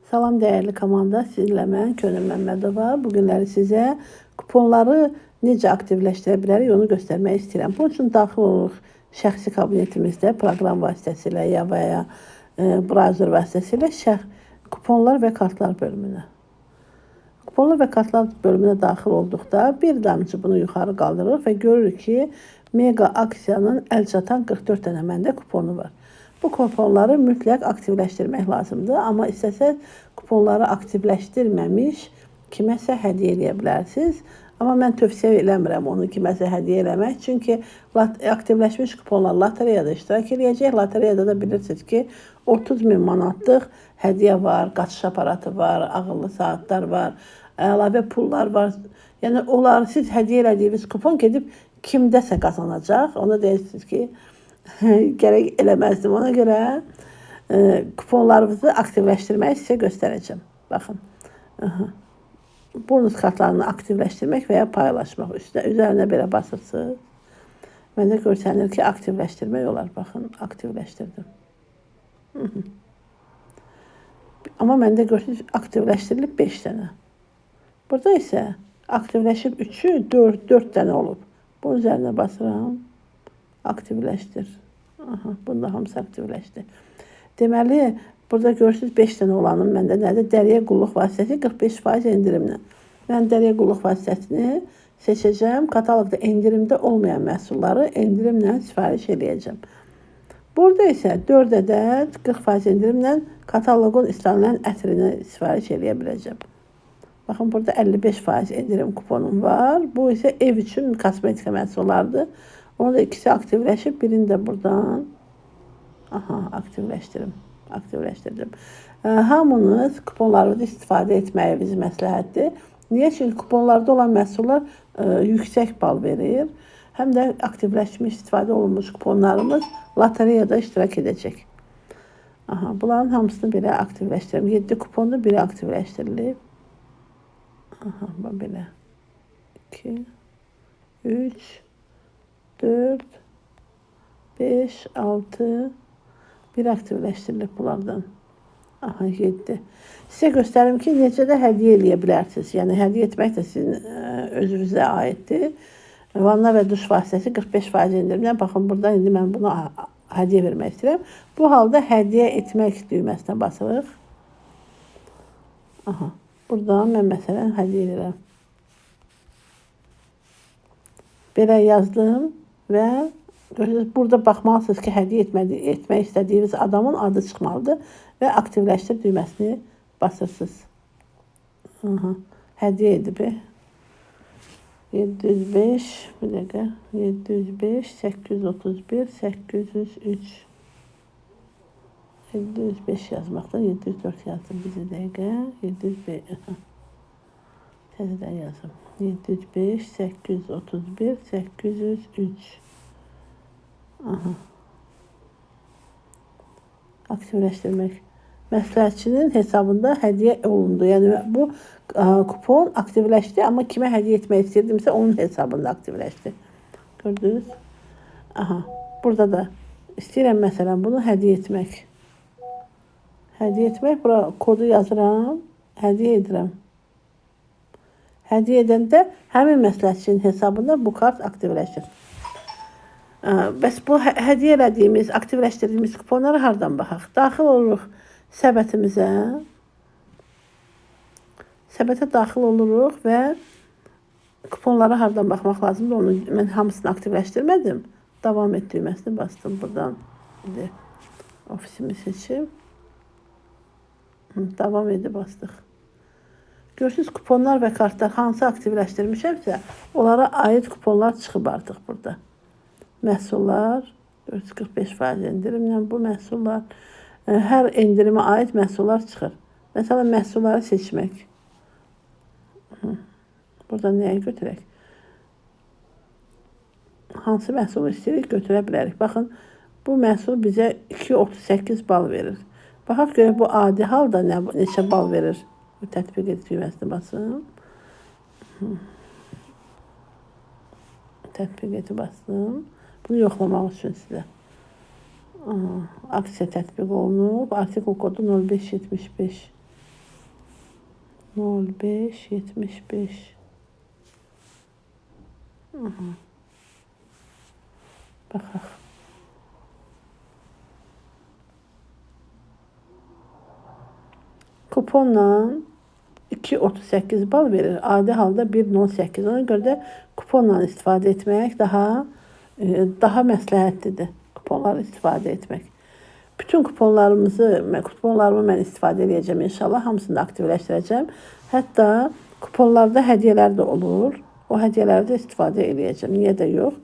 Salam değerli komanda, sizinlə mən Könül Məmmədova. Bugünləri sizə kuponları necə aktivləşdirə bilərik onu göstərmək istəyirəm. Bunun üçün daxil oluruq şəxsi kabinetimizdə proqram vasitəsilə ya və ya browser vasitəsilə kuponlar və kartlar bölümünə. Kuponlar və kartlar bölümünə daxil olduqda bir damcı bunu yuxarı qaldırırıq və görürük ki, mega aksiyanın əlçatan 44 dənə məndə kuponu var. Bu kuponları mütləq aktivləşdirmək lazımdır. Amma istəsəz kuponları aktivləşdirməmiş kiməsə hədiyyə edə bilərsiniz. Amma mən tövsiyə eləmirəm onu kiməsə hədiyyə eləmək. Çünki aktivləşmiş kuponlar lotereyada iştirak edəcək. Lotereyada da bilirsiniz ki, 30.000 manatlıq hədiyyə var, qaçış aparatı var, ağıllı saatlar var, əlavə pullar var. Yəni onları siz hədiyyə elədiyiniz kupon gedib kimdəsə qazanacaq. Ona deyirsiniz ki, gərək eləməzdim. Ona görə kuponlarınızı aktivləşdirmək sizə göstərəcəm. Baxın. Bonus kartlarını aktivləşdirmək və ya paylaşmaq. Üzərinə belə basırsınız. Məndə görsənir ki, aktivləşdirmək olar. Baxın, aktivləşdirdim. Amma məndə görsünüz, aktivləşdirilib 5 dənə. Burada isə aktivləşib 3'ü 4 dənə olub. Bunun üzərinə basıram. Aktivləşdir. Bunda hamısı aktivləşdi. Deməli, burada görürsünüz 5 dənə olanın məndə nədir? Dəriyə qulluq vasitəsi 45% endirimlə. Mən dəriyə qulluq vasitəsini seçəcəm. Kataloqda endirimdə olmayan məhsulları endirimlə sifariş edəcəm. Burada isə 4 ədəd 40% endirimlə kataloqun istənilən ətrini sifariş edə biləcəm. Baxın, burada 55% endirim kuponum var. Bu isə ev üçün kosmetika məhsullardır. Onu da ikisi aktivləşib, birini də buradan aktivləşdirdim. Hamınız kuponlarınızı istifadə etməyiniz məsləhətdir. Niyə? Çünki kuponlarda olan məhsullar yüksək bal verir. Həm də aktivləşmiş, istifadə olunmuş kuponlarımız lotereyada iştirak edəcək. Bunların hamısını belə aktivləşdirim. 7 kuponda biri aktivləşdirilib. Belə. 2, 3, 4, 5, 6, bir aktivləşdirilib bunlardan. 7. Sizə göstərim ki, necə də hədiyyə eləyə bilərsiniz. Yəni, hədiyyə etmək də sizin özünüzə aiddir. Vanna və duş vasitəsi 45% endirimlə. Baxın, burada indi mən bunu hədiyyə vermək istəyirəm. Bu halda hədiyyə etmək düyməsinə basırıq. Buradan mən məsələn hədiyyə edirəm. Belə yazdım. Və burada baxmalısınız ki, hədiyyə etmək istədiyiniz adamın adı çıxmalıdır və aktivləşdir düyməsini basırsınız. Hədiyyə edib. 705, bir dəqiqə, 705, 831, 803. 705 yazmaqdan 704 yazdım bir dəqiqə. 705, təzədən yazım. 705, 831, 803. Aktivləşdirmək. Məsləhətçinin hesabında hədiyyə olundu. Yəni, bu kupon aktivləşdi, amma kimə hədiyyə etmək istəyirdimsə, onun hesabında aktivləşdi. Gördünüz? Burada da istəyirəm, məsələn, bunu hədiyyə etmək. Hədiyyə etmək, bura kodu yazıram, hədiyyə edirəm. Hədiyyə edəndə həmin məsləhətçinin hesabında bu kart aktivləşir. Bəs bu hədiyyə elədiyimiz, aktivləşdirdiyimiz kuponları hardan baxaq? Daxil oluruq səbətimizə. Səbətə daxil oluruq və kuponlara hardan baxmaq lazımdır. Onu mən hamısını aktivləşdirmədim. Davam et düyməsini bastım buradan. İndi ofisimi seçim. Davam edib bastıq. Görürsünüz, kuponlar və kartlar hansı aktivləşdirmişəmsə, onlara aid kuponlar çıxıb artıq burada. Məhsullar, 45% endirimlə bu məhsullar, hər endirimə aid məhsullar çıxır. Məsələn, məhsulları seçmək. Burada nəyə götürək? Hansı məhsulu istəyirik, götürə bilərik. Baxın, bu məhsul bizə 2.38 bal verir. Baxaq görək, bu adi halda neçə bal verir? Bu tətbiq et düyməsini basın. Tətbiq eti basın. Bunu yoxlamaq üçün sizə. Aksiya tətbiq olunub. Artikul kodu 0575. 0575. Baxaq. Kuponla 2.38 bal verir. Adi halda 1.08. Ona görə də kuponla istifadə etmək daha məsləhətlidir. Kuponları istifadə etmək. Bütün kuponlarımı mən istifadə edəcəm inşallah. Hamısını da aktivləşdirəcəm. Hətta kuponlarda hədiyyələr də olur. O hədiyyələri də istifadə edəcəm. Niyə də yox?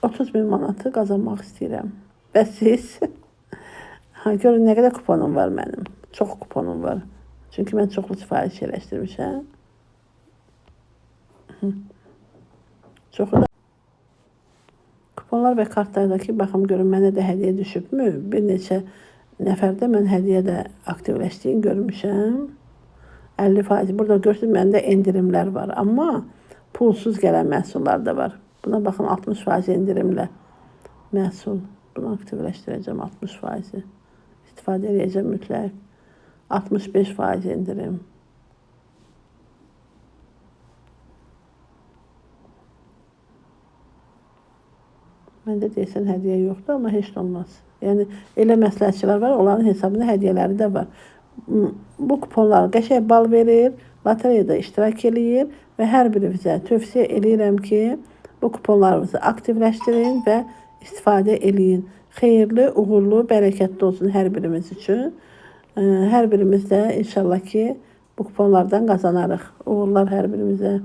30.000 manatı qazanmaq istəyirəm. Və siz? Görün nə qədər kuponum var mənim. Çox kuponum var. Çünki mən çoxlu sifariş yerləşdirmişəm. Çoxu da kuponlar və kartlardakı baxım görün mənə də hədiyyə düşübmü? Bir neçə nəfərdə mən hədiyyə də aktivləşdiyini görmüşəm. 50%. Burada görsün məndə endirimlər var. Amma pulsuz gələn məhsullar da var. Buna baxın 60% endirimlə məhsul. Bunu aktivləşdirəcəm 60%. İstifadə edəcəm mütləq. 65% indirim. Məndə deyəsən hədiyyə yoxdur, amma heç də olmaz. Yəni elə məsləhətçilər var, onların hesabına hədiyyələri də var. Bu kuponlar qəşəng bal verir, lotereyada iştirak eləyir və hər birinizə tövsiyə eləyirəm ki, bu kuponlarınızı aktivləşdirin və istifadə eləyin. Xeyirli, uğurlu, bərəkətli olsun hər birimiz üçün. Hər birimiz də inşallah ki, bu kuponlardan qazanarıq. Uğurlar hər birimizə.